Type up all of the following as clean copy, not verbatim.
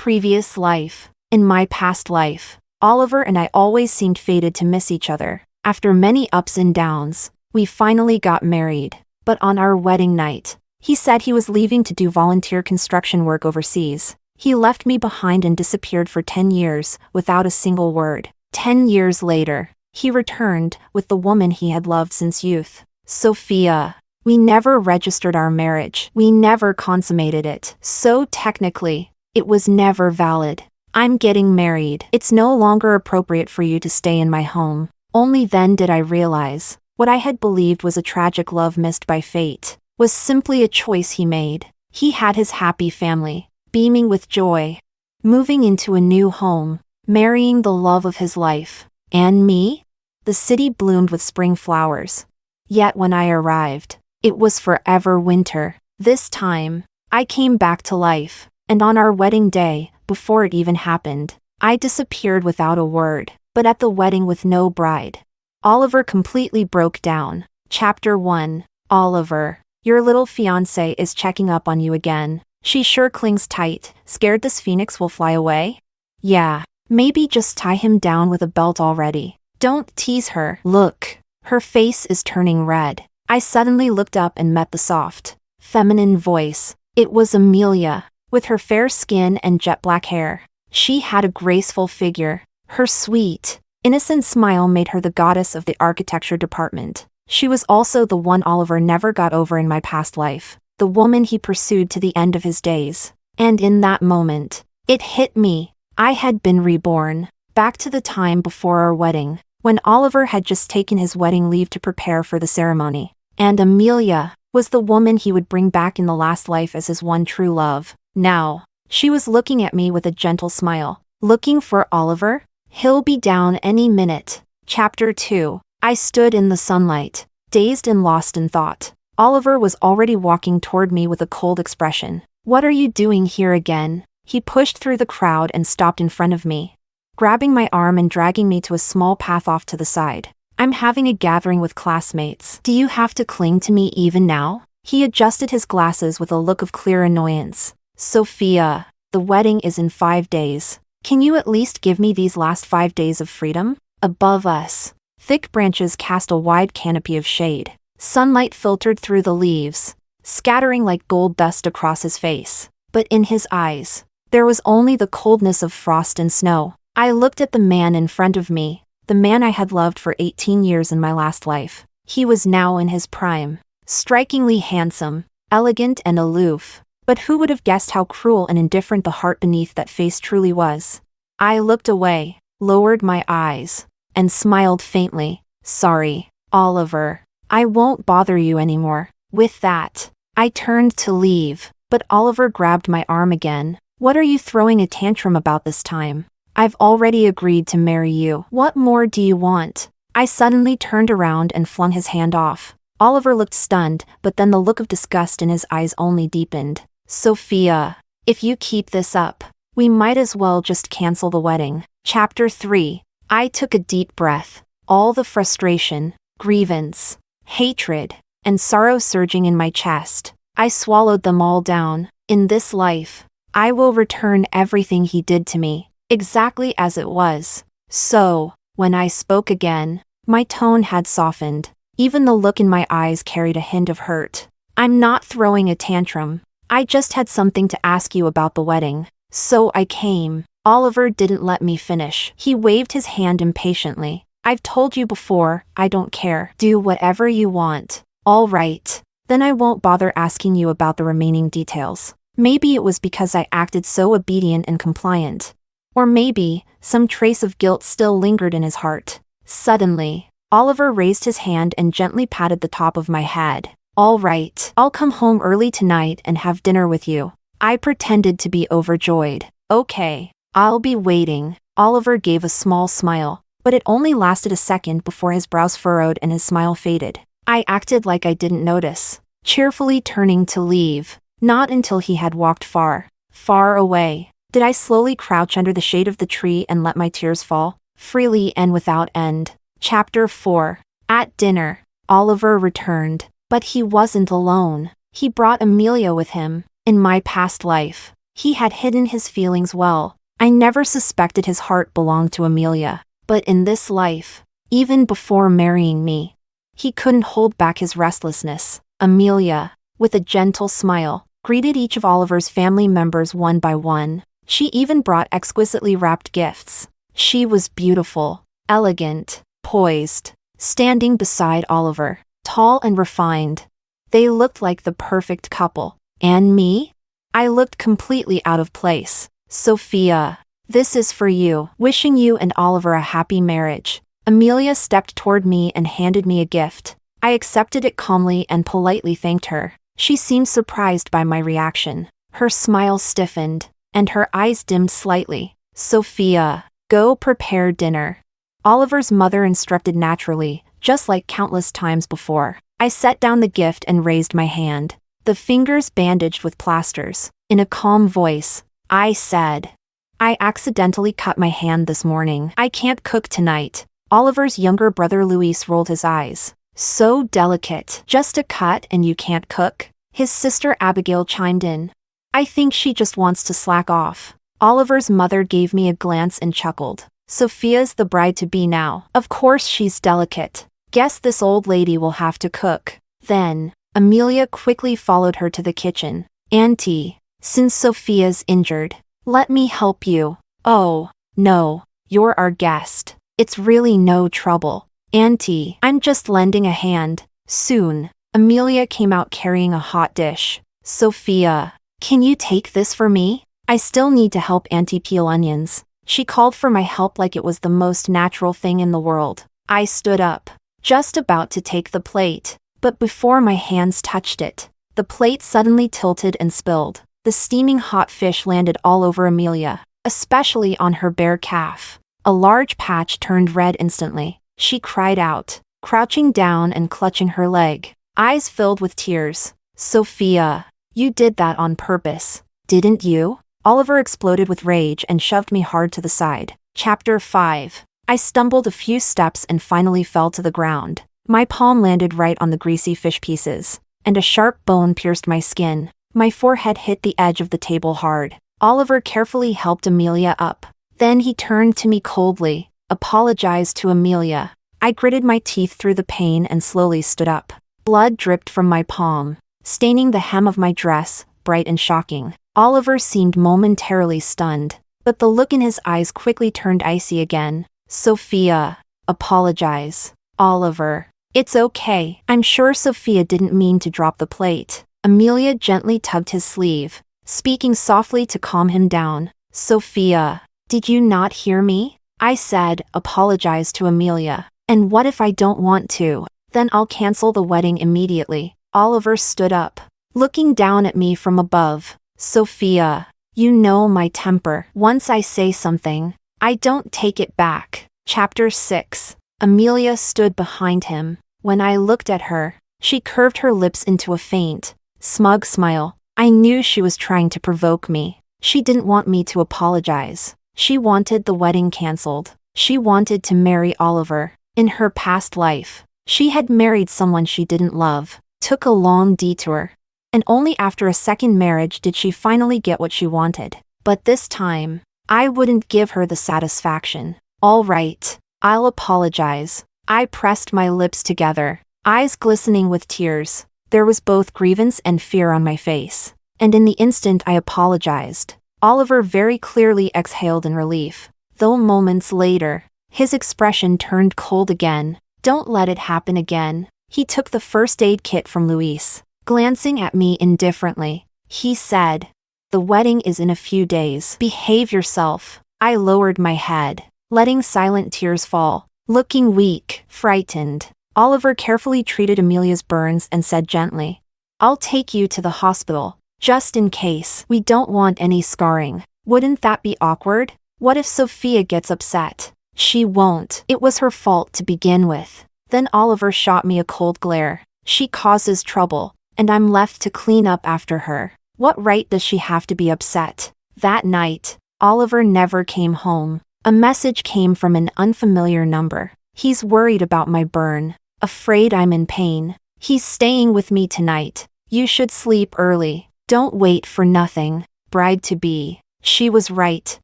previous life. In my past life, Oliver and I always seemed fated to miss each other. After many ups and downs, we finally got married. But on our wedding night, he said he was leaving to do volunteer construction work overseas. He left me behind and disappeared for 10 years without a single word. 10 years later, he returned with the woman he had loved since youth, Sophia. We never registered our marriage. We never consummated it. So technically, it was never valid. I'm getting married. It's no longer appropriate for you to stay in my home. Only then did I realize what I had believed was a tragic love missed by fate was simply a choice he made. He had his happy family, beaming with joy, moving into a new home, marrying the love of his life. And me? The city bloomed with spring flowers. Yet when I arrived, it was forever winter. This time, I came back to life, and on our wedding day, before it even happened, I disappeared without a word. But at the wedding with no bride, Oliver completely broke down. Chapter 1. Oliver, your little fiancé is checking up on you again. She sure clings tight, scared this phoenix will fly away? Yeah, maybe just tie him down with a belt already. Don't tease her. Look, her face is turning red. I suddenly looked up and met the soft, feminine voice. It was Amelia, with her fair skin and jet black hair. She had a graceful figure. Her sweet, innocent smile made her the goddess of the architecture department. She was also the one Oliver never got over in my past life, the woman he pursued to the end of his days. And in that moment, it hit me. I had been reborn, back to the time before our wedding, when Oliver had just taken his wedding leave to prepare for the ceremony. And Amelia was the woman he would bring back in the last life as his one true love. Now, she was looking at me with a gentle smile. Looking for Oliver? He'll be down any minute. Chapter 2. I stood in the sunlight, dazed and lost in thought. Oliver was already walking toward me with a cold expression. What are you doing here again? He pushed through the crowd and stopped in front of me, grabbing my arm and dragging me to a small path off to the side. I'm having a gathering with classmates. Do you have to cling to me even now? He adjusted his glasses with a look of clear annoyance. Sophia, the wedding is in 5 days. Can you at least give me these last 5 days of freedom? Above us, thick branches cast a wide canopy of shade. Sunlight filtered through the leaves, scattering like gold dust across his face. But in his eyes, there was only the coldness of frost and snow. I looked at the man in front of me, the man I had loved for 18 years in my last life. He was now in his prime, strikingly handsome, elegant and aloof. But who would have guessed how cruel and indifferent the heart beneath that face truly was? I looked away, lowered my eyes, and smiled faintly. Sorry, Oliver. I won't bother you anymore. With that, I turned to leave, but Oliver grabbed my arm again. What are you throwing a tantrum about this time? I've already agreed to marry you. What more do you want? I suddenly turned around and flung his hand off. Oliver looked stunned, but then the look of disgust in his eyes only deepened. Sophia, if you keep this up, we might as well just cancel the wedding. Chapter 3. I took a deep breath. All the frustration, grievance, hatred, and sorrow surging in my chest. I swallowed them all down. In this life, I will return everything he did to me, exactly as it was. So, when I spoke again, my tone had softened. Even the look in my eyes carried a hint of hurt. I'm not throwing a tantrum. I just had something to ask you about the wedding. So I came. Oliver didn't let me finish. He waved his hand impatiently. I've told you before, I don't care. Do whatever you want. All right. Then I won't bother asking you about the remaining details. Maybe it was because I acted so obedient and compliant. Or maybe, some trace of guilt still lingered in his heart. Suddenly, Oliver raised his hand and gently patted the top of my head. All right, I'll come home early tonight and have dinner with you. I pretended to be overjoyed. Okay, I'll be waiting. Oliver gave a small smile, but it only lasted a second before his brows furrowed and his smile faded. I acted like I didn't notice, cheerfully turning to leave. Not until he had walked far, far away, did I slowly crouch under the shade of the tree and let my tears fall, freely and without end. Chapter 4. At dinner, Oliver returned. But he wasn't alone. He brought Amelia with him. In my past life, He had hidden his feelings well. I never suspected his heart belonged to Amelia. But in this life, even before marrying me, he couldn't hold back his restlessness. Amelia, with a gentle smile, greeted each of Oliver's family members one by one. She even brought exquisitely wrapped gifts. She was beautiful, elegant, poised, standing beside Oliver, tall and refined. They looked like the perfect couple. And me? I looked completely out of place. Sophia, this is for you, wishing you and Oliver a happy marriage. Amelia stepped toward me and handed me a gift. I accepted it calmly and politely thanked her. She seemed surprised by my reaction. Her smile stiffened, and her eyes dimmed slightly. Sophia, go prepare dinner. Oliver's mother instructed naturally, just like countless times before. I set down the gift and raised my hand, the fingers bandaged with plasters. In a calm voice, I said, I accidentally cut my hand this morning. I can't cook tonight. Oliver's younger brother Luis rolled his eyes. So delicate. Just a cut and you can't cook? His sister Abigail chimed in. I think she just wants to slack off. Oliver's mother gave me a glance and chuckled. Sophia's the bride-to-be now. Of course she's delicate. Guess this old lady will have to cook. Then, Amelia quickly followed her to the kitchen. Auntie, since Sophia's injured, let me help you. Oh, no, you're our guest. It's really no trouble. Auntie, I'm just lending a hand. Soon, Amelia came out carrying a hot dish. Sophia, can you take this for me? I still need to help Auntie peel onions. She called for my help like it was the most natural thing in the world. I stood up, just about to take the plate, but before my hands touched it, the plate suddenly tilted and spilled. The steaming hot fish landed all over Amelia, especially on her bare calf. A large patch turned red instantly. She cried out, crouching down and clutching her leg, eyes filled with tears. Sophia, you did that on purpose, didn't you? Oliver exploded with rage and shoved me hard to the side. Chapter 5. I stumbled a few steps and finally fell to the ground. My palm landed right on the greasy fish pieces, and a sharp bone pierced my skin. My forehead hit the edge of the table hard. Oliver carefully helped Amelia up. Then he turned to me coldly, apologized to Amelia. I gritted my teeth through the pain and slowly stood up. Blood dripped from my palm, staining the hem of my dress, bright and shocking. Oliver seemed momentarily stunned, but the look in his eyes quickly turned icy again. Sophia, apologize. Oliver, it's okay. I'm sure Sophia didn't mean to drop the plate. Amelia gently tugged his sleeve, speaking softly to calm him down. Sophia, did you not hear me? I said, apologize to Amelia. And what if I don't want to? Then I'll cancel the wedding immediately. Oliver stood up, looking down at me from above. Sophia, you know my temper. Once I say something, I don't take it back. Chapter 6. Amelia stood behind him. When I looked at her, she curved her lips into a faint, smug smile. I knew she was trying to provoke me. She didn't want me to apologize. She wanted the wedding canceled. She wanted to marry Oliver. In her past life, she had married someone she didn't love, took a long detour, and only after a second marriage did she finally get what she wanted. But this time, I wouldn't give her the satisfaction. All right, I'll apologize. I pressed my lips together, eyes glistening with tears. There was both grievance and fear on my face. And in the instant I apologized, Oliver very clearly exhaled in relief. Though moments later, his expression turned cold again. Don't let it happen again. He took the first aid kit from Luis. Glancing at me indifferently, he said, the wedding is in a few days. Behave yourself. I lowered my head, letting silent tears fall. Looking weak, frightened, Oliver carefully treated Amelia's burns and said gently, I'll take you to the hospital, just in case. We don't want any scarring. Wouldn't that be awkward? What if Sophia gets upset? She won't. It was her fault to begin with. Then Oliver shot me a cold glare. She causes trouble, and I'm left to clean up after her. What right does she have to be upset? That night, Oliver never came home. A message came from an unfamiliar number. He's worried about my burn, afraid I'm in pain. He's staying with me tonight. You should sleep early. Don't wait for nothing. bride-to-be. She was right.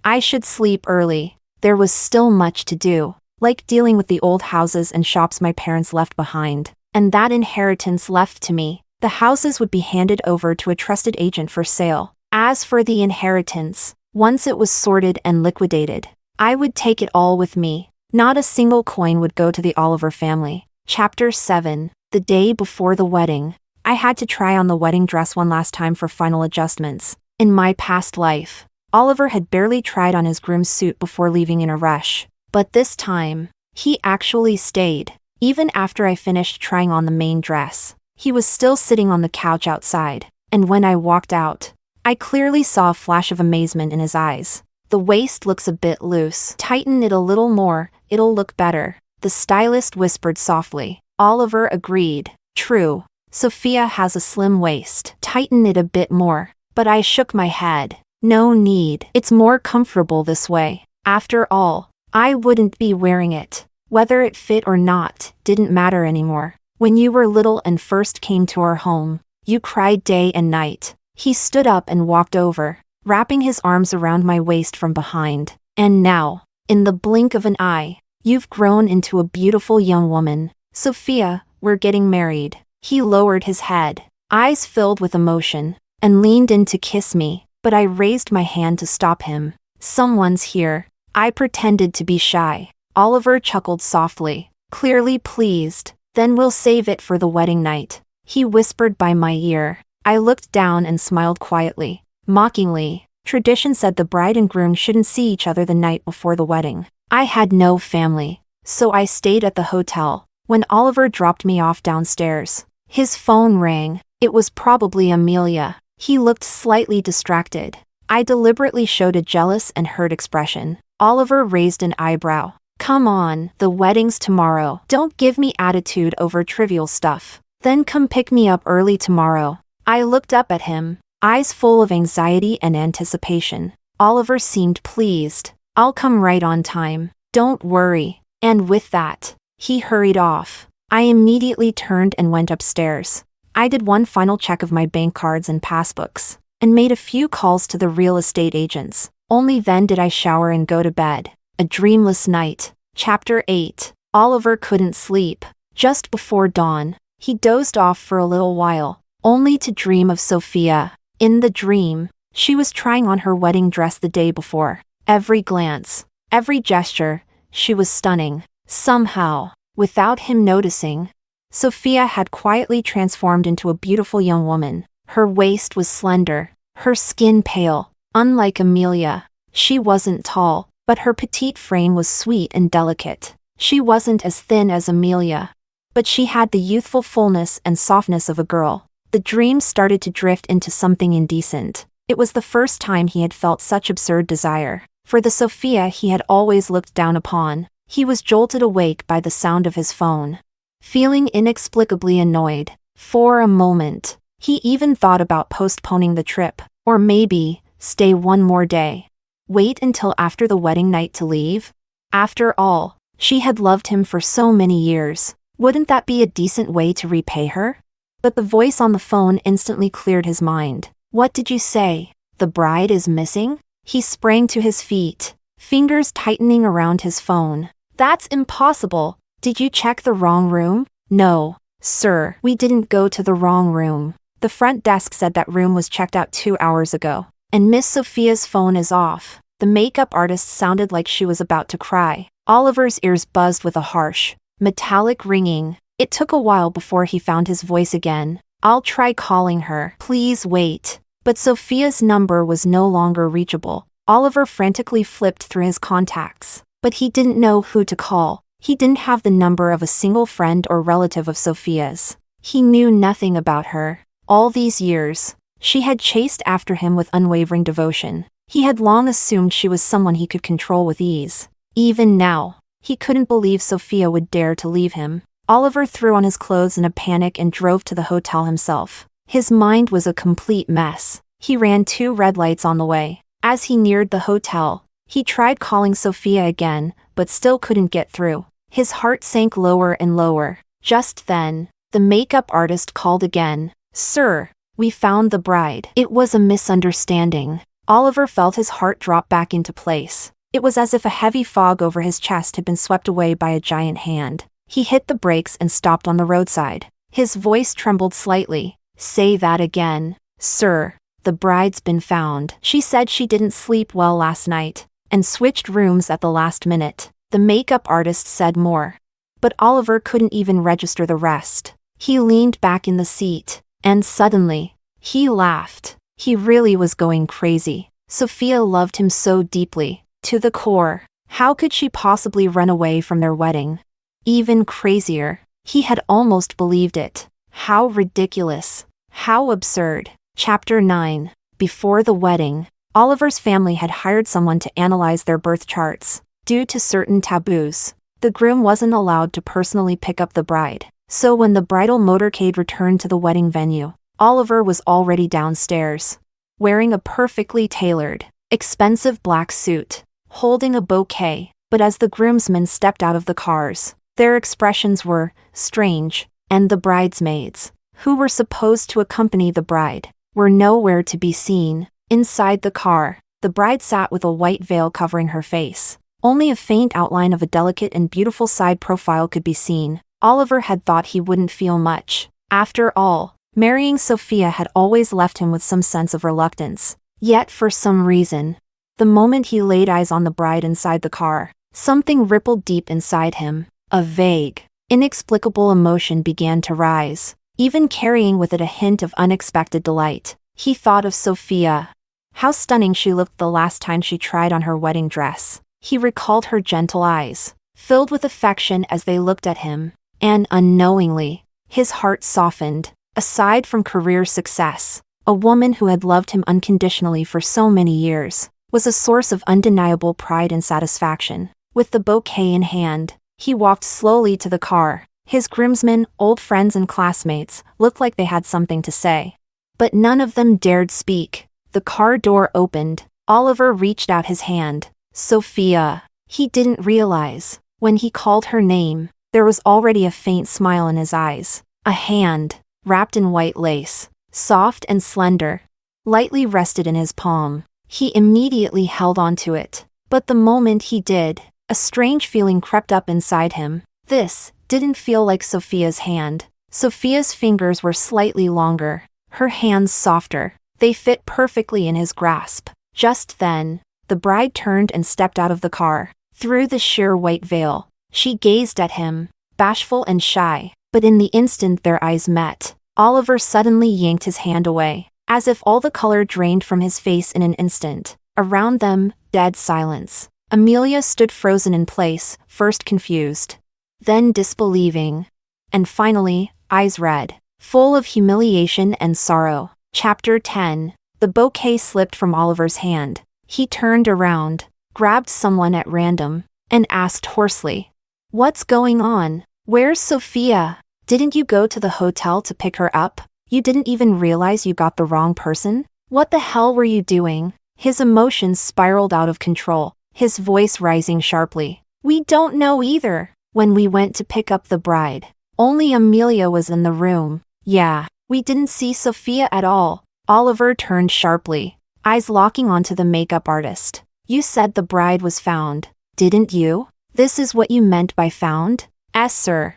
I should sleep early. There was still much to do, like dealing with the old houses and shops my parents left behind. And that inheritance left to me. The houses would be handed over to a trusted agent for sale. As for the inheritance, once it was sorted and liquidated, I would take it all with me. Not a single coin would go to the Oliver family. Chapter 7. The day before the wedding. I had to try on the wedding dress one last time for final adjustments. In my past life, Oliver had barely tried on his groom's suit before leaving in a rush. But this time, he actually stayed. Even after I finished trying on the main dress, he was still sitting on the couch outside. And when I walked out, I clearly saw a flash of amazement in his eyes. The waist looks a bit loose. Tighten it a little more, it'll look better, the stylist whispered softly. Oliver agreed. True. Sophia has a slim waist. Tighten it a bit more. But I shook my head. No need. It's more comfortable this way. After all, I wouldn't be wearing it. Whether it fit or not didn't matter anymore. When you were little and first came to our home, you cried day and night. He stood up and walked over, wrapping his arms around my waist from behind. And now, in the blink of an eye, you've grown into a beautiful young woman. Sophia, we're getting married. He lowered his head, eyes filled with emotion, and leaned in to kiss me, but I raised my hand to stop him. Someone's here. I pretended to be shy. Oliver chuckled softly, clearly pleased. Then we'll save it for the wedding night, he whispered by my ear. I looked down and smiled quietly, mockingly. Tradition said the bride and groom shouldn't see each other the night before the wedding. I had no family, so I stayed at the hotel. When Oliver dropped me off downstairs, his phone rang. It was probably Amelia. He looked slightly distracted. I deliberately showed a jealous and hurt expression. Oliver raised an eyebrow. Come on, the wedding's tomorrow. Don't give me attitude over trivial stuff. Then come pick me up early tomorrow. I looked up at him, eyes full of anxiety and anticipation. Oliver seemed pleased. I'll come right on time. Don't worry. And with that, he hurried off. I immediately turned and went upstairs. I did one final check of my bank cards and passbooks, and made a few calls to the real estate agents. Only then did I shower and go to bed. A dreamless night. Chapter 8. Oliver couldn't sleep. Just before dawn, he dozed off for a little while, only to dream of Sophia. In the dream, she was trying on her wedding dress the day before. Every glance, every gesture, she was stunning. Somehow, without him noticing, Sophia had quietly transformed into a beautiful young woman. Her waist was slender, her skin pale. Unlike Amelia, she wasn't tall, but her petite frame was sweet and delicate. She wasn't as thin as Amelia, but she had the youthful fullness and softness of a girl. The dream started to drift into something indecent. It was the first time he had felt such absurd desire for the Sophia he had always looked down upon. He was jolted awake by the sound of his phone, feeling inexplicably annoyed. For a moment, he even thought about postponing the trip, or maybe stay one more day. Wait until after the wedding night to leave? After all, she had loved him for so many years. Wouldn't that be a decent way to repay her? But the voice on the phone instantly cleared his mind. What did you say? The bride is missing? He sprang to his feet, fingers tightening around his phone. That's impossible. Did you check the wrong room? No, sir, we didn't go to the wrong room. The front desk said that room was checked out 2 hours ago. And Miss Sophia's phone is off. The makeup artist sounded like she was about to cry. Oliver's ears buzzed with a harsh, metallic ringing. It took a while before he found his voice again. I'll try calling her. Please wait. But Sophia's number was no longer reachable. Oliver frantically flipped through his contacts, but he didn't know who to call. He didn't have the number of a single friend or relative of Sophia's. He knew nothing about her. All these years, she had chased after him with unwavering devotion. He had long assumed she was someone he could control with ease. Even now, he couldn't believe Sophia would dare to leave him. Oliver threw on his clothes in a panic and drove to the hotel himself. His mind was a complete mess. He ran 2 red lights on the way. As he neared the hotel, he tried calling Sophia again, but still couldn't get through. His heart sank lower and lower. Just then, the makeup artist called again. Sir, We found the bride. It was a misunderstanding. Oliver felt his heart drop back into place. It was as if a heavy fog over his chest had been swept away by a giant hand. He hit the brakes and stopped on the roadside. His voice trembled slightly. "Say that again, sir. The bride's been found. She said she didn't sleep well last night and switched rooms at the last minute." The makeup artist said more. But Oliver couldn't even register the rest. He leaned back in the seat, and suddenly, he laughed. He really was going crazy. Sophia loved him so deeply, to the core. How could she possibly run away from their wedding? Even crazier, he had almost believed it. How ridiculous. How absurd. Chapter 9. Before the wedding, Oliver's family had hired someone to analyze their birth charts. Due to certain taboos, the groom wasn't allowed to personally pick up the bride. So when the bridal motorcade returned to the wedding venue, Oliver was already downstairs, wearing a perfectly tailored, expensive black suit, holding a bouquet. But as the groomsmen stepped out of the cars, their expressions were strange, and the bridesmaids, who were supposed to accompany the bride, were nowhere to be seen. Inside the car, the bride sat with a white veil covering her face. Only a faint outline of a delicate and beautiful side profile could be seen. Oliver had thought he wouldn't feel much. After all, marrying Sophia had always left him with some sense of reluctance. Yet for some reason, the moment he laid eyes on the bride inside the car, something rippled deep inside him. A vague, inexplicable emotion began to rise, even carrying with it a hint of unexpected delight. He thought of Sophia. How stunning she looked the last time she tried on her wedding dress. He recalled her gentle eyes, filled with affection as they looked at him, and unknowingly, his heart softened. Aside from career success, a woman who had loved him unconditionally for so many years was a source of undeniable pride and satisfaction. With the bouquet in hand, he walked slowly to the car. His groomsmen, old friends and classmates, looked like they had something to say. But none of them dared speak. The car door opened. Oliver reached out his hand. Sophia. He didn't realize, when he called her name, there was already a faint smile in his eyes. A hand, wrapped in white lace, soft and slender, lightly rested in his palm. He immediately held onto it. But the moment he did, a strange feeling crept up inside him. This didn't feel like Sophia's hand. Sophia's fingers were slightly longer, her hands softer. They fit perfectly in his grasp. Just then, the bride turned and stepped out of the car. Through the sheer white veil, she gazed at him, bashful and shy. But in the instant their eyes met, Oliver suddenly yanked his hand away, as if all the color drained from his face in an instant. Around them, dead silence. Amelia stood frozen in place, first confused, then disbelieving, and finally, eyes red, full of humiliation and sorrow. Chapter 10. The bouquet slipped from Oliver's hand. He turned around, grabbed someone at random, and asked hoarsely, "What's going on? Where's Sophia? Didn't you go to the hotel to pick her up? You didn't even realize you got the wrong person? What the hell were you doing?" His emotions spiraled out of control, his voice rising sharply. "We don't know either. When we went to pick up the bride, only Amelia was in the room. Yeah, we didn't see Sophia at all." Oliver turned sharply, eyes locking onto the makeup artist. "You said the bride was found, didn't you? This is what you meant by found?" "Yes, sir.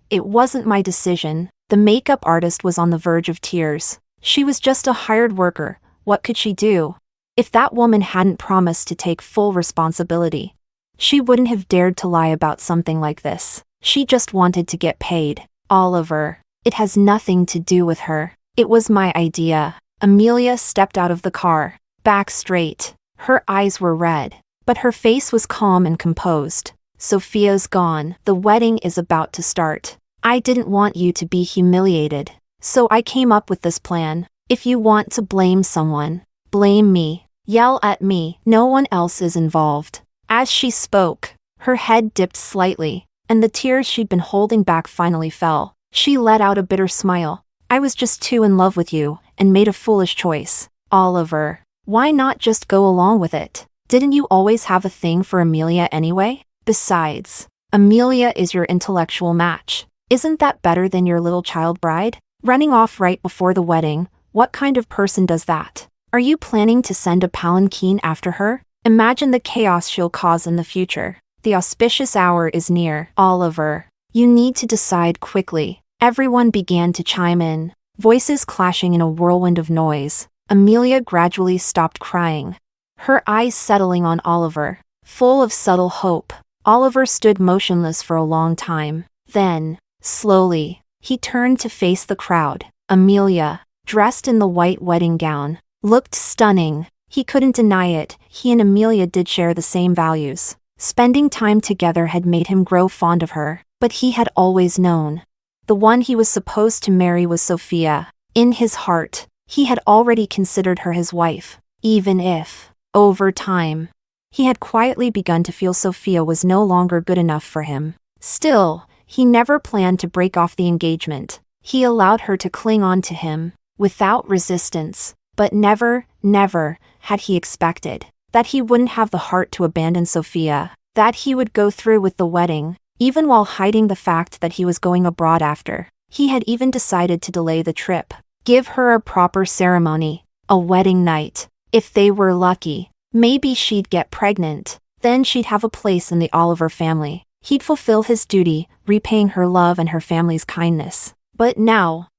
It wasn't my decision." The makeup artist was on the verge of tears. She was just a hired worker. What could she do? If that woman hadn't promised to take full responsibility, she wouldn't have dared to lie about something like this. She just wanted to get paid. "Oliver, it has nothing to do with her. It was my idea." Amelia stepped out of the car, back straight. Her eyes were red, but her face was calm and composed. "Sophia's gone. The wedding is about to start. I didn't want you to be humiliated, so I came up with this plan. If you want to blame someone, blame me. Yell at me. No one else is involved." As she spoke, her head dipped slightly, and the tears she'd been holding back finally fell. She let out a bitter smile. "I was just too in love with you, and made a foolish choice. Oliver, why not just go along with it? Didn't you always have a thing for Amelia anyway? Besides, Amelia is your intellectual match. Isn't that better than your little child bride? Running off right before the wedding, What kind of person does that? Are you planning to send a palanquin after her? Imagine the chaos she'll cause in the future. The auspicious hour is near, Oliver. You need to decide quickly. Everyone began to chime in, voices clashing in a whirlwind of noise. Amelia gradually stopped crying, her eyes settling on Oliver, full of subtle hope. Oliver stood motionless for a long time. Then, slowly, he turned to face the crowd. Amelia, dressed in the white wedding gown, looked stunning. He couldn't deny it, he and Amelia did share the same values. Spending time together had made him grow fond of her, but he had always known. The one he was supposed to marry was Sophia. In his heart, he had already considered her his wife, even if, over time, he had quietly begun to feel Sophia was no longer good enough for him. Still, he never planned to break off the engagement. He allowed her to cling on to him, without resistance, but never had he expected that he wouldn't have the heart to abandon Sophia, that he would go through with the wedding, even while hiding the fact that he was going abroad after. He had even decided to delay the trip, give her a proper ceremony, a wedding night. If they were lucky, maybe she'd get pregnant, then she'd have a place in the Oliver family. He'd fulfill his duty, repaying her love and her family's kindness. But now,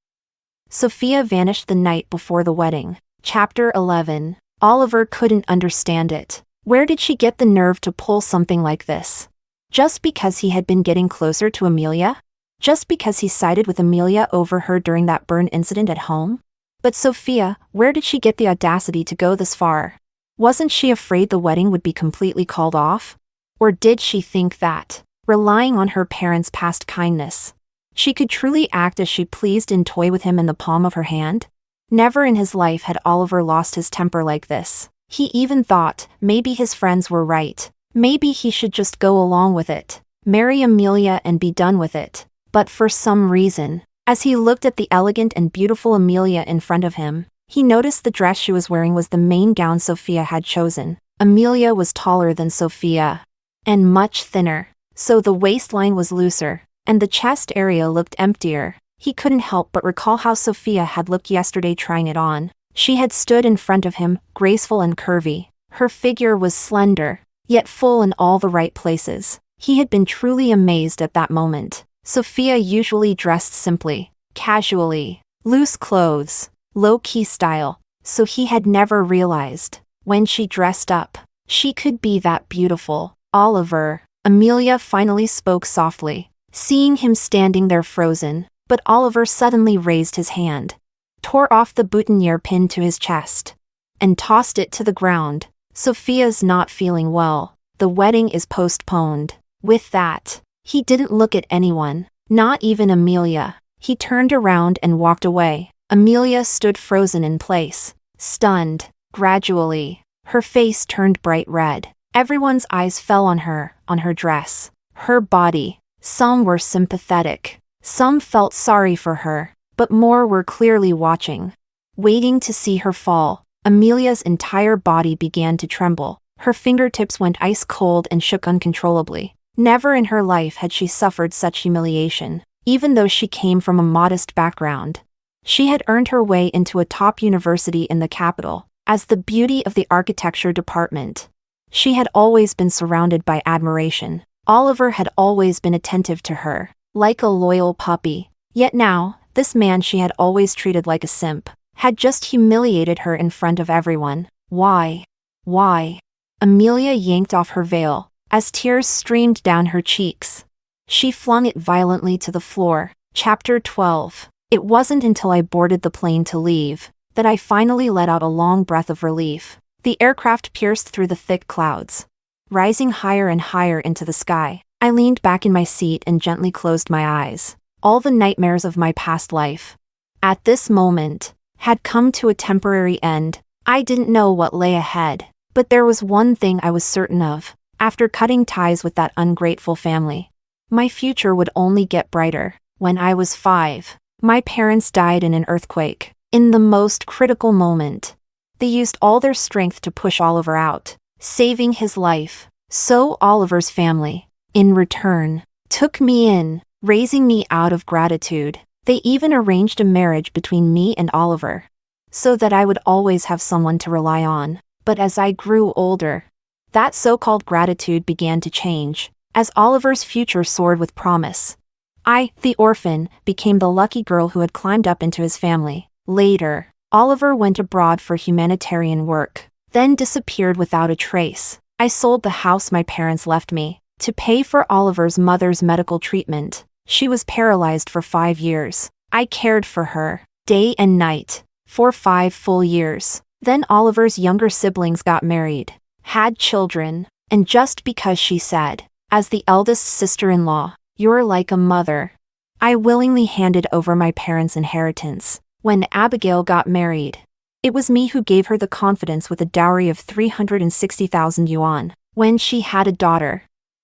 Sophia vanished the night before the wedding. Chapter 11. Oliver couldn't understand it. Where did she get the nerve to pull something like this? Just because he had been getting closer to Amelia? Just because he sided with Amelia over her during that burn incident at home? But Sophia, where did she get the audacity to go this far? Wasn't she afraid the wedding would be completely called off? Or did she think that, relying on her parents' past kindness, she could truly act as she pleased and toy with him in the palm of her hand? Never in his life had Oliver lost his temper like this. He even thought, maybe his friends were right. Maybe he should just go along with it, marry Amelia and be done with it. But for some reason, as he looked at the elegant and beautiful Amelia in front of him, he noticed the dress she was wearing was the main gown Sophia had chosen. Amelia was taller than Sophia, and much thinner, so the waistline was looser, and the chest area looked emptier. He couldn't help but recall how Sophia had looked yesterday trying it on. She had stood in front of him, graceful and curvy. Her figure was slender, yet full in all the right places. He had been truly amazed at that moment. Sophia usually dressed simply, casually, loose clothes, low-key style, so he had never realized, when she dressed up, she could be that beautiful. Oliver, Amelia finally spoke softly, seeing him standing there frozen, but Oliver suddenly raised his hand, tore off the boutonniere pinned to his chest, and tossed it to the ground. Sophia's not feeling well. The wedding is postponed. With that, he didn't look at anyone, not even Amelia. He turned around and walked away. Amelia stood frozen in place, stunned. Gradually, her face turned bright red. Everyone's eyes fell on her dress, her body. Some were sympathetic. Some felt sorry for her, but more were clearly watching, waiting to see her fall. Amelia's entire body began to tremble. Her fingertips went ice cold and shook uncontrollably. Never in her life had she suffered such humiliation. Even though she came from a modest background, she had earned her way into a top university in the capital. As the beauty of the architecture department, she had always been surrounded by admiration. Oliver had always been attentive to her, like a loyal puppy. Yet now, this man she had always treated like a simp, had just humiliated her in front of everyone. Why? Why? Amelia yanked off her veil, as tears streamed down her cheeks. She flung it violently to the floor. Chapter 12. It wasn't until I boarded the plane to leave that I finally let out a long breath of relief. The aircraft pierced through the thick clouds, rising higher and higher into the sky. I leaned back in my seat and gently closed my eyes. All the nightmares of my past life, at this moment, had come to a temporary end. I didn't know what lay ahead, but there was one thing I was certain of. After cutting ties with that ungrateful family, my future would only get brighter. When I was 5, my parents died in an earthquake. In the most critical moment, they used all their strength to push Oliver out, saving his life. So Oliver's family, in return, took me in, raising me out of gratitude. They even arranged a marriage between me and Oliver. so that I would always have someone to rely on. But as I grew older, that so-called gratitude began to change, as Oliver's future soared with promise. I, the orphan, became the lucky girl who had climbed up into his family. Later, Oliver went abroad for humanitarian work, then disappeared without a trace. I sold the house my parents left me to pay for Oliver's mother's medical treatment. She was paralyzed for 5 years. I cared for her, day and night, for 5 full years. Then Oliver's younger siblings got married, had children, and just because she said, as the eldest sister-in-law, "You're like a mother," I willingly handed over my parents' inheritance. When Abigail got married, it was me who gave her the confidence with a dowry of 360,000 yuan. When she had a daughter,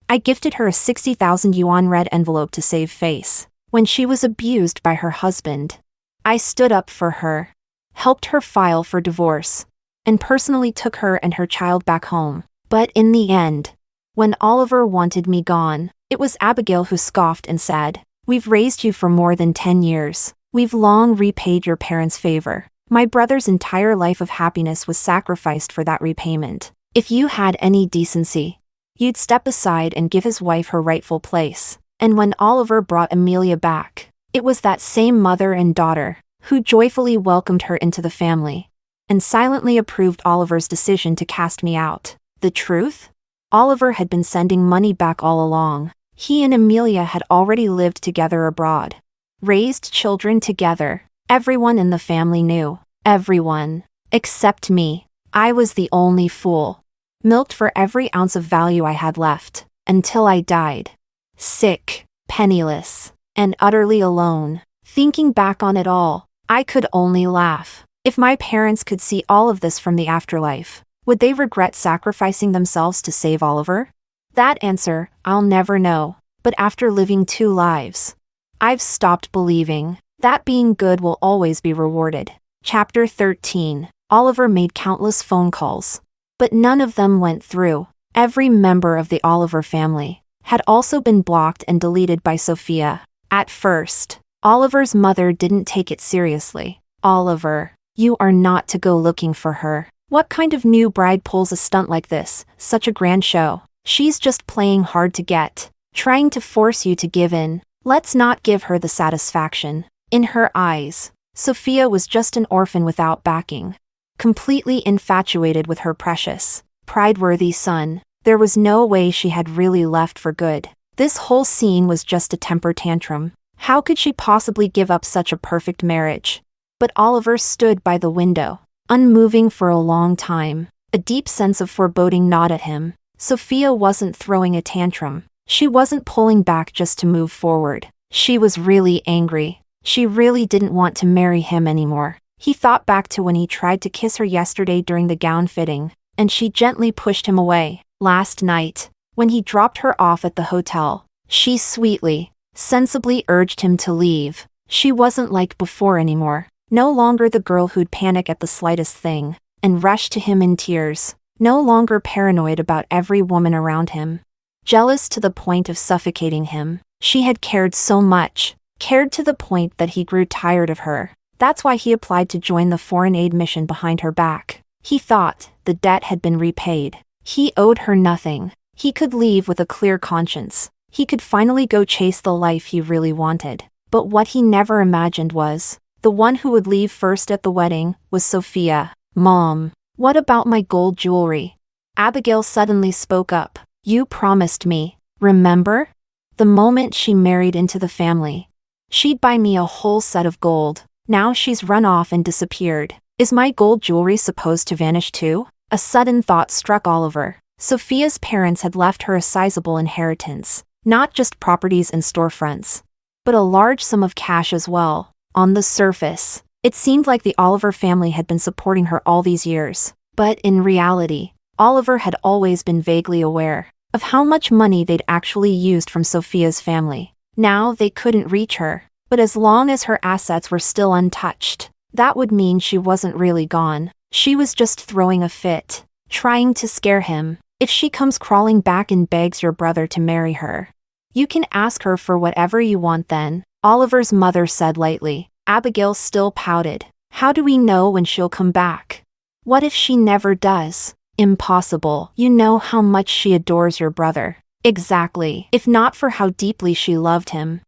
I gifted her a 60,000 yuan red envelope to save face. When she was abused by her husband, I stood up for her, helped her file for divorce, and personally took her and her child back home. But in the end, when Oliver wanted me gone, it was Abigail who scoffed and said, "We've raised you for more than 10 years. We've long repaid your parents' favor." My brother's entire life of happiness was sacrificed for that repayment. If you had any decency, you'd step aside and give his wife her rightful place. And when Oliver brought Amelia back, it was that same mother and daughter who joyfully welcomed her into the family and silently approved Oliver's decision to cast me out. The truth? Oliver had been sending money back all along. He and Amelia had already lived together abroad, raised children together. Everyone in the family knew. Everyone. Except me. I was the only fool. Milked for every ounce of value I had left, until I died. Sick, penniless, and utterly alone. Thinking back on it all, I could only laugh. If my parents could see all of this from the afterlife, would they regret sacrificing themselves to save Oliver? That answer, I'll never know. But after living 2 lives, I've stopped believing that being good will always be rewarded. Chapter 13. Oliver made countless phone calls, but none of them went through. Every member of the Oliver family had also been blocked and deleted by Sophia. At first, Oliver's mother didn't take it seriously. "Oliver, you are not to go looking for her. What kind of new bride pulls a stunt like this, such a grand show? She's just playing hard to get, trying to force you to give in. Let's not give her the satisfaction." In her eyes, Sophia was just an orphan without backing, completely infatuated with her precious, pride-worthy son. There was no way she had really left for good. This whole scene was just a temper tantrum. How could she possibly give up such a perfect marriage? But Oliver stood by the window, unmoving for a long time. A deep sense of foreboding gnawed at him. Sophia wasn't throwing a tantrum. She wasn't pulling back just to move forward. She was really angry. She really didn't want to marry him anymore. He thought back to when he tried to kiss her yesterday during the gown fitting, and she gently pushed him away. Last night, when he dropped her off at the hotel, she sweetly, sensibly urged him to leave. She wasn't like before anymore. No longer the girl who'd panic at the slightest thing and rush to him in tears. No longer paranoid about every woman around him. Jealous to the point of suffocating him. She had cared so much, cared to the point that he grew tired of her. That's why he applied to join the foreign aid mission behind her back. He thought the debt had been repaid. He owed her nothing. He could leave with a clear conscience. He could finally go chase the life he really wanted. But what he never imagined was, the one who would leave first at the wedding was Sophia. "Mom, what about my gold jewelry?" Abigail suddenly spoke up. "You promised me, remember? The moment she married into the family, she'd buy me a whole set of gold. Now she's run off and disappeared. Is my gold jewelry supposed to vanish too?" A sudden thought struck Oliver. Sophia's parents had left her a sizable inheritance, not just properties and storefronts, but a large sum of cash as well. On the surface, it seemed like the Oliver family had been supporting her all these years. But in reality, Oliver had always been vaguely aware of how much money they'd actually used from Sophia's family. Now they couldn't reach her, but as long as her assets were still untouched, that would mean she wasn't really gone. She was just throwing a fit, trying to scare him. "If she comes crawling back and begs your brother to marry her, you can ask her for whatever you want then," Oliver's mother said lightly. Abigail still pouted. How do we know when she'll come back? What if she never does? Impossible. You know how much she adores your brother. Exactly. If not for how deeply she loved him,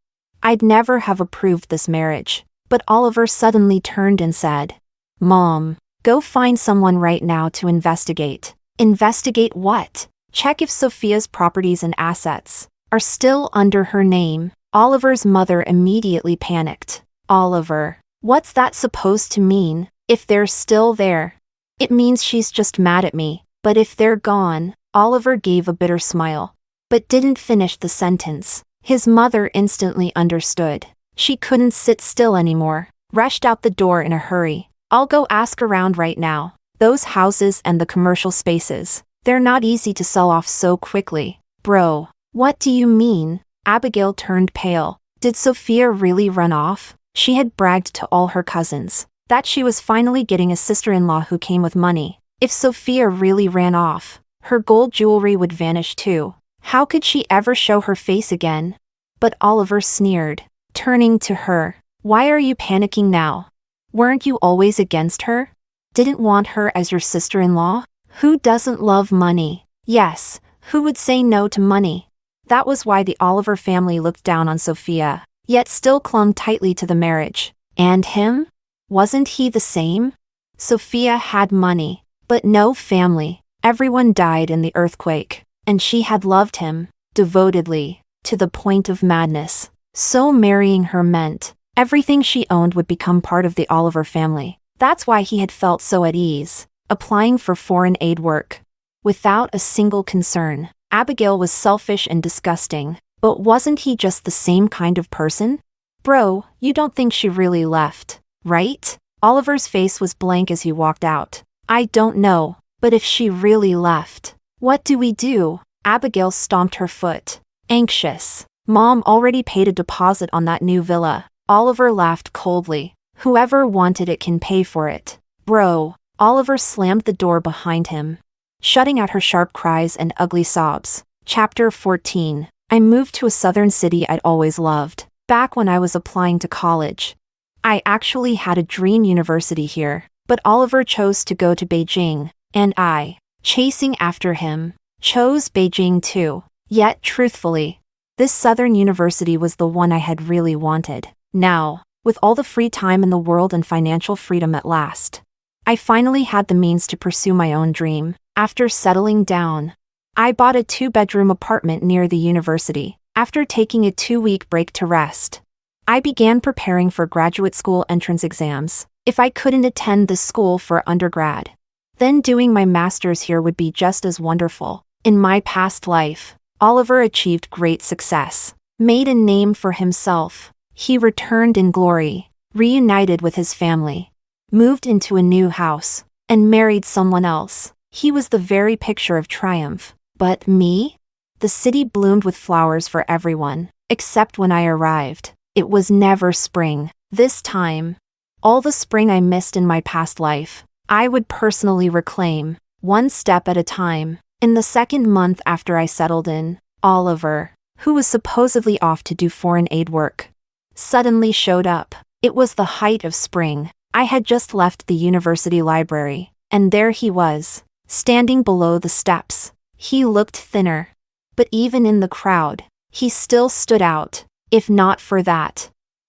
I'd never have approved this marriage. But Oliver suddenly turned and said, Mom, go find someone right now to investigate. Investigate what? Check if Sophia's properties and assets are still under her name. Oliver's mother immediately panicked. Oliver, what's that supposed to mean? If they're still there, it means she's just mad at me. But if they're gone, Oliver gave a bitter smile, but didn't finish the sentence. His mother instantly understood. She couldn't sit still anymore, rushed out the door in a hurry. I'll go ask around right now. Those houses and the commercial spaces, they're not easy to sell off so quickly. Bro, what do you mean? Abigail turned pale. Did Sophia really run off? She had bragged to all her cousins that she was finally getting a sister-in-law who came with money. If Sophia really ran off, her gold jewelry would vanish too. How could she ever show her face again? But Oliver sneered, turning to her. Why are you panicking now? Weren't you always against her? Didn't want her as your sister-in-law? Who doesn't love money? Yes, who would say no to money? That was why the Oliver family looked down on Sophia, yet still clung tightly to the marriage. And him? Wasn't he the same? Sophia had money, but no family. Everyone died in the earthquake, and she had loved him, devotedly, to the point of madness. So marrying her meant everything she owned would become part of the Oliver family. That's why he had felt so at ease, applying for foreign aid work, without a single concern. Abigail was selfish and disgusting, but wasn't he just the same kind of person? Bro, you don't think she really left, right? Oliver's face was blank as he walked out. I don't know, but if she really left, what do we do? Abigail stomped her foot, anxious. Mom already paid a deposit on that new villa. Oliver laughed coldly. Whoever wanted it can pay for it. Bro. Oliver slammed the door behind him, shutting out her sharp cries and ugly sobs. Chapter 14. I moved to a southern city I'd always loved. Back when I was applying to college, I actually had a dream university here, but Oliver chose to go to Beijing, and I, chasing after him, chose Beijing too. Yet, truthfully, this southern university was the one I had really wanted. Now, with all the free time in the world and financial freedom at last, I finally had the means to pursue my own dream. After settling down, I bought a 2-bedroom apartment near the university. After taking a 2-week break to rest, I began preparing for graduate school entrance exams. If I couldn't attend this school for undergrad, then doing my master's here would be just as wonderful. In my past life, Oliver achieved great success, made a name for himself. He returned in glory, reunited with his family, moved into a new house, and married someone else. He was the very picture of triumph. But me? The city bloomed with flowers for everyone, except when I arrived. It was never spring. This time, all the spring I missed in my past life, I would personally reclaim, one step at a time. In the second month after I settled in, Oliver, who was supposedly off to do foreign aid work, suddenly showed up. It was the height of spring. I had just left the university library, and there he was, standing below the steps. He looked thinner, but even in the crowd, he still stood out. If not for that,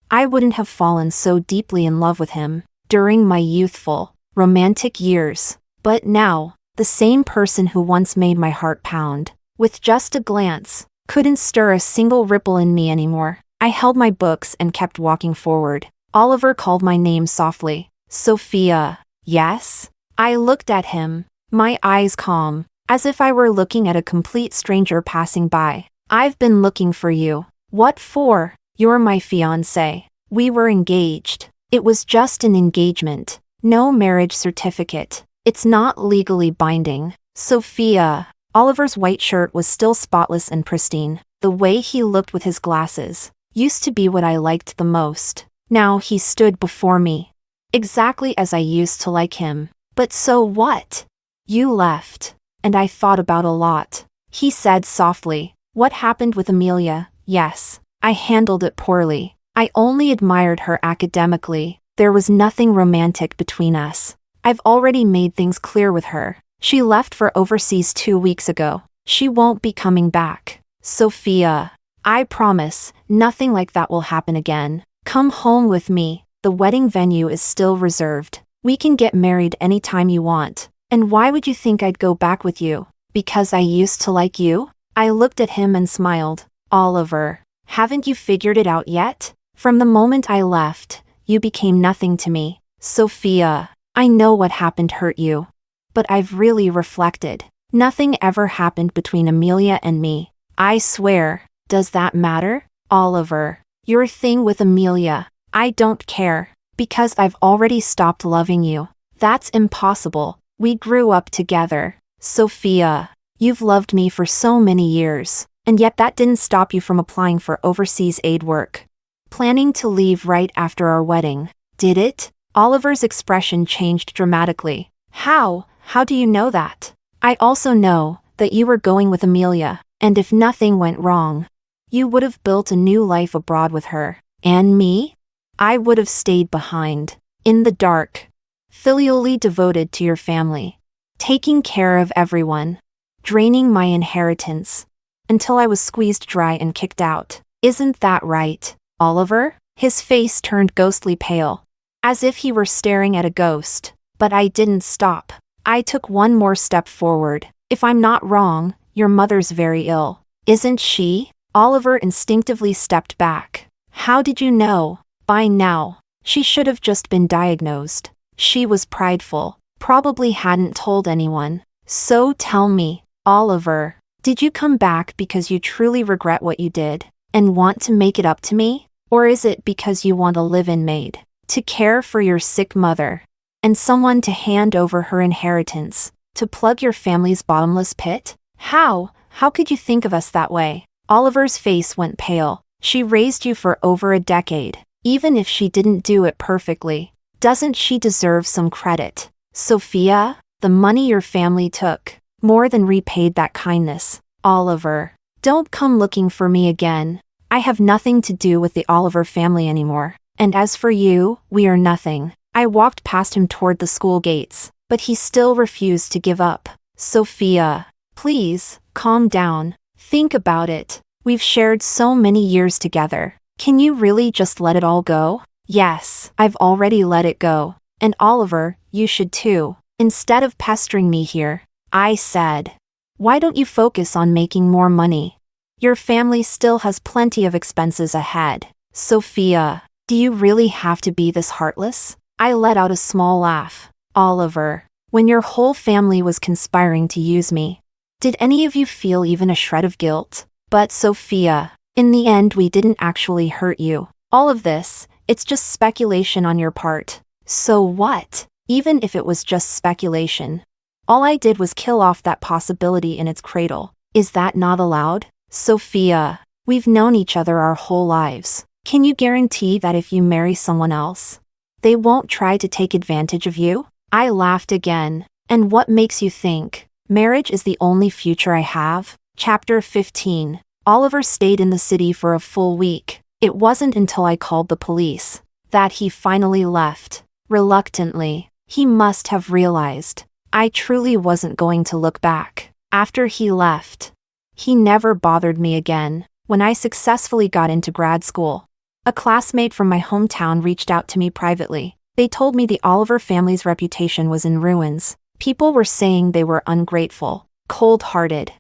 I wouldn't have fallen so deeply in love with him during my youthful, romantic years. But now, the same person who once made my heart pound, with just a glance, couldn't stir a single ripple in me anymore. I held my books and kept walking forward. Oliver called my name softly. Sophia. Yes? I looked at him, my eyes calm, as if I were looking at a complete stranger passing by. I've been looking for you. What for? You're my fiancé. We were engaged. It was just an engagement. No marriage certificate. It's not legally binding. Sophia. Oliver's white shirt was still spotless and pristine. The way he looked with his glasses used to be what I liked the most. Now he stood before me, exactly as I used to like him. But so what? You left, and I thought about a lot. He said softly. What happened with Amelia? Yes, I handled it poorly. I only admired her academically, There was nothing romantic between us. I've already made things clear with her. She left for overseas 2 weeks ago. She won't be coming back. Sophia, I promise, nothing like that will happen again. Come home with me. The wedding venue is still reserved. We can get married anytime you want. And why would you think I'd go back with you? Because I used to like you? I looked at him and smiled. Oliver, haven't you figured it out yet? From the moment I left, you became nothing to me. Sophia, I know what happened hurt you. But I've really reflected. Nothing ever happened between Amelia and me. I swear. Does that matter? Oliver, your thing with Amelia. I don't care. Because I've already stopped loving you. That's impossible. We grew up together. Sophia, you've loved me for so many years, and yet that didn't stop you from applying for overseas aid work. Planning to leave right after our wedding, did it? Oliver's expression changed dramatically. How? How do you know that? I also know that you were going with Amelia, and if nothing went wrong, you would have built a new life abroad with her. And me? I would have stayed behind, in the dark, filially devoted to your family, taking care of everyone, draining my inheritance, until I was squeezed dry and kicked out. Isn't that right, Oliver? His face turned ghostly pale, as if he were staring at a ghost. But I didn't stop. I took one more step forward. If I'm not wrong, your mother's very ill. Isn't she? Oliver instinctively stepped back. How did you know? By now, she should have just been diagnosed. She was prideful, probably hadn't told anyone. So tell me, Oliver, did you come back because you truly regret what you did, and want to make it up to me? Or is it because you want a live-in maid, to care for your sick mother, and someone to hand over her inheritance, to plug your family's bottomless pit? How could you think of us that way? Oliver's face went pale. She raised you for over a decade. Even if she didn't do it perfectly, doesn't she deserve some credit? Sophia, the money your family took, more than repaid that kindness. Oliver, don't come looking for me again. I have nothing to do with the Oliver family anymore. And as for you, we are nothing. I walked past him toward the school gates, but he still refused to give up. Sophia, please, calm down. Think about it. We've shared so many years together. Can you really just let it all go? Yes, I've already let it go. And Oliver, you should too. Instead of pestering me here, I said, why don't you focus on making more money? Your family still has plenty of expenses ahead. Sophia, do you really have to be this heartless? I let out a small laugh. Oliver, when your whole family was conspiring to use me, did any of you feel even a shred of guilt? But Sophia, in the end we didn't actually hurt you. All of this, it's just speculation on your part. So what? Even if it was just speculation. All I did was kill off that possibility in its cradle. Is that not allowed? Sophia, we've known each other our whole lives. Can you guarantee that if you marry someone else, they won't try to take advantage of you? I laughed again. And what makes you think marriage is the only future I have? Chapter 15. Oliver stayed in the city for a full week. It wasn't until I called the police that he finally left. Reluctantly, he must have realized I truly wasn't going to look back. After he left, he never bothered me again. When I successfully got into grad school, a classmate from my hometown reached out to me privately. They told me the Oliver family's reputation was in ruins. People were saying they were ungrateful, cold-hearted,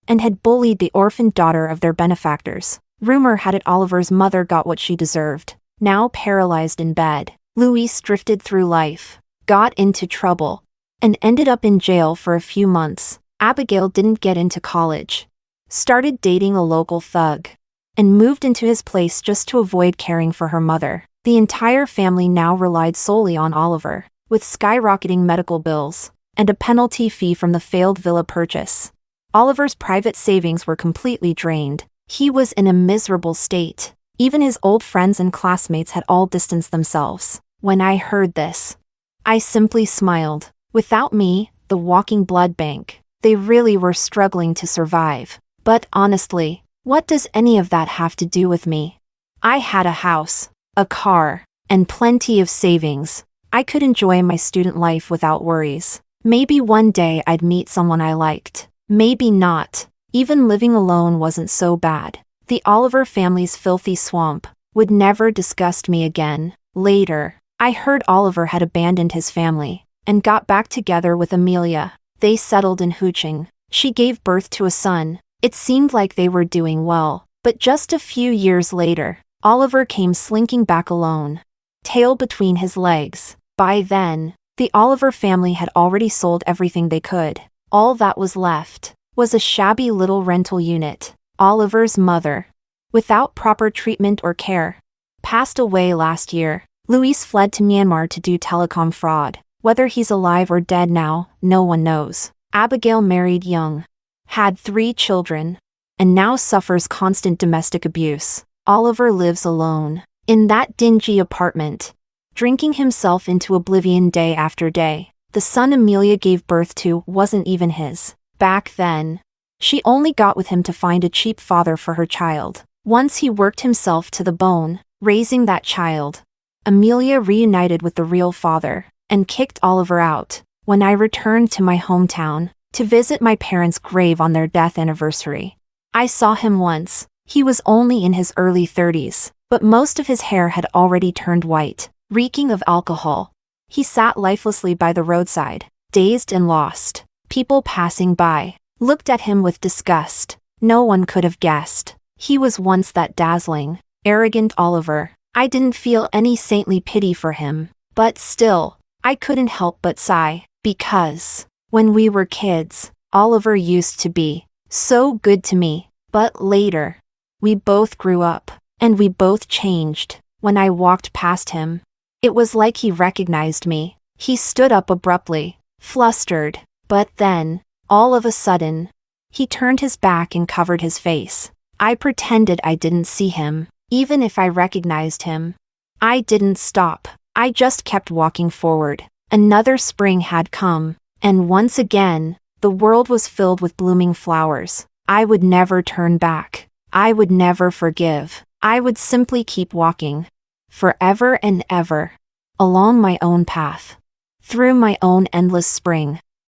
and had bullied the orphaned daughter of their benefactors. Rumor had it Oliver's mother got what she deserved. Now paralyzed in bed, Louise drifted through life, got into trouble, and ended up in jail for a few months. Abigail didn't get into college, started dating a local thug, and moved into his place just to avoid caring for her mother. The entire family now relied solely on Oliver, with skyrocketing medical bills and a penalty fee from the failed villa purchase. Oliver's private savings were completely drained. He was in a miserable state. Even his old friends and classmates had all distanced themselves. When I heard this, I simply smiled. Without me, the walking blood bank, they really were struggling to survive. But honestly, what does any of that have to do with me? I had a house, a car, and plenty of savings. I could enjoy my student life without worries. Maybe one day I'd meet someone I liked. Maybe not. Even living alone wasn't so bad. The Oliver family's filthy swamp would never disgust me again. Later, I heard Oliver had abandoned his family and got back together with Amelia. They settled in Hooching. She gave birth to a son. It seemed like they were doing well, but just a few years later, Oliver came slinking back alone, tail between his legs. By then, the Oliver family had already sold everything they could. All that was left was a shabby little rental unit. Oliver's mother, without proper treatment or care, passed away last year. Luis fled to Myanmar to do telecom fraud. Whether he's alive or dead now, no one knows. Abigail married young, had 3 children, and now suffers constant domestic abuse. Oliver lives alone in that dingy apartment, drinking himself into oblivion day after day. The son Amelia gave birth to wasn't even his. Back then, she only got with him to find a cheap father for her child. Once he worked himself to the bone, raising that child, Amelia reunited with the real father and kicked Oliver out. When I returned to my hometown to visit my parents' grave on their death anniversary, I saw him once. He was only in his early 30s, but most of his hair had already turned white, reeking of alcohol. He sat lifelessly by the roadside, dazed and lost. People passing by looked at him with disgust. No one could have guessed he was once that dazzling, arrogant Oliver. I didn't feel any saintly pity for him, but still, I couldn't help but sigh, because when we were kids, Oliver used to be so good to me. But later, we both grew up, and we both changed. When I walked past him, it was like he recognized me. He stood up abruptly, flustered, but then, all of a sudden, he turned his back and covered his face. I pretended I didn't see him, even if I recognized him. I didn't stop. I just kept walking forward. Another spring had come, and once again, the world was filled with blooming flowers. I would never turn back. I would never forgive. I would simply keep walking, forever and ever, along my own path, through my own endless spring.